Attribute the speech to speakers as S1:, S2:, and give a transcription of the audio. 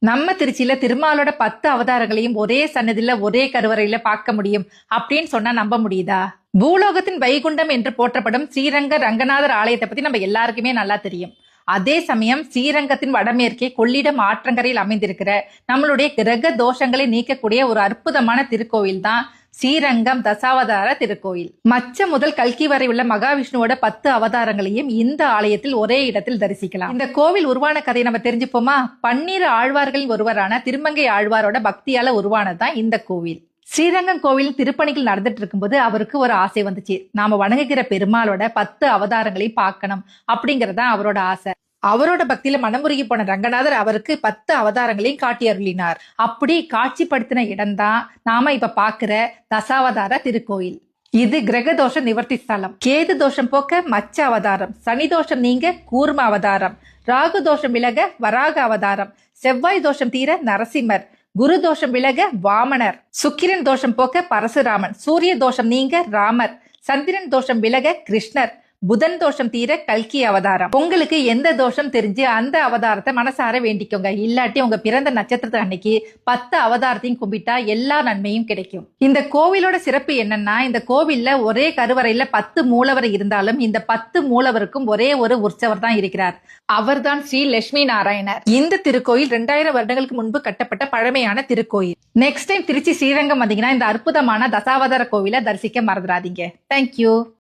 S1: நம்ம திருச்சியில திருமாலோட 10 அவதாரங்களையும் ஒரே சன்னதில ஒரே கருவறையில பார்க்க முடியும் அப்படின்னு சொன்னா நம்ப முடியுதா? பூலோகத்தின் வைகுண்டம் என்று போற்றப்படும் ஸ்ரீரங்க ரங்கநாதர் ஆலயத்தை பத்தி நம்ம எல்லாருக்குமே நல்லா தெரியும். அதே சமயம் ஸ்ரீரங்கத்தின் வடமேற்கே கொள்ளிடம் ஆற்றங்கரையில் அமைந்திருக்கிற நம்மளுடைய கிரக தோஷங்களை நீக்கக்கூடிய ஒரு அற்புதமான திருக்கோவில் தான் ஸ்ரீரங்கம் தசாவதார திருக்கோயில். மச்ச முதல் கல்கி வரை உள்ள மகாவிஷ்ணுவோட 10 அவதாரங்களையும் இந்த ஆலயத்தில் ஒரே இடத்தில் தரிசிக்கலாம். இந்த கோவில் உருவான கதையை நம்ம தெரிஞ்சுப்போமா? 12 ஆழ்வார்களின் ஒருவரான திருமங்கை ஆழ்வாரோட பக்தியால உருவானதுதான் இந்த கோவில். ஸ்ரீரங்கம் கோவில் திருப்பணிகள் நடந்துட்டு இருக்கும்போது அவருக்கு ஒரு ஆசை வந்துச்சு. நாம வணங்குகிற பெருமாளோட 10 அவதாரங்களையும் பார்க்கணும் அப்படிங்கறதா அவரோட ஆசை. அவரோட பக்தியில மனமுருகி போன ரங்கநாதர் அவருக்கு 10 அவதாரங்களையும் காட்டி அருளினார். அப்படி காட்சிப்படுத்தின இடம்தான் நாம இப்ப பாக்குற தசாவதார திருக்கோயில். இது கிரக தோஷ நிவர்த்தி ஸ்தலம். கேது தோஷம் போக்க மச்ச அவதாரம், சனி தோஷம் நீங்க கூர்ம அவதாரம், ராகு தோஷம் விலக வராக அவதாரம், செவ்வாய் தோஷம் தீர நரசிம்மர், குரு தோஷம் விலக வாமனர், சுக்கிரன் தோஷம் போக்க பரசுராமன், சூரிய தோஷம் நீங்க ராமர், சந்திரன் தோஷம் விலக கிருஷ்ணர், புதன் தோஷம் தீர கல்கி அவதாரம். உங்களுக்கு எந்த தோஷம் தெரிஞ்சு அந்த அவதாரத்தை மனசார வேண்டிக்கோங்க. இல்லாட்டி உங்க பிறந்த நட்சத்திரத்து அன்னைக்கு 10 அவதாரத்தையும் கும்பிட்டா எல்லா நன்மையும் கிடைக்கும். இந்த கோவிலோட சிறப்பு என்னன்னா, இந்த கோவில்ல ஒரே கருவறையில 10 மூலவர் இருந்தாலும் இந்த 10 மூலவருக்கும் ஒரே ஒரு உற்சவர் தான் இருக்கிறார். அவர்தான் ஸ்ரீ லட்சுமி நாராயணர். இந்த திருக்கோயில் 2000 வருடங்களுக்கு முன்பு கட்டப்பட்ட பழமையான திருக்கோயில். நெக்ஸ்ட் டைம் திருச்சி ஸ்ரீரங்கம் வந்தீங்கன்னா இந்த அற்புதமான தசாவதார கோவிலை தரிசிக்க மறந்துடாதீங்க. தேங்க்யூ.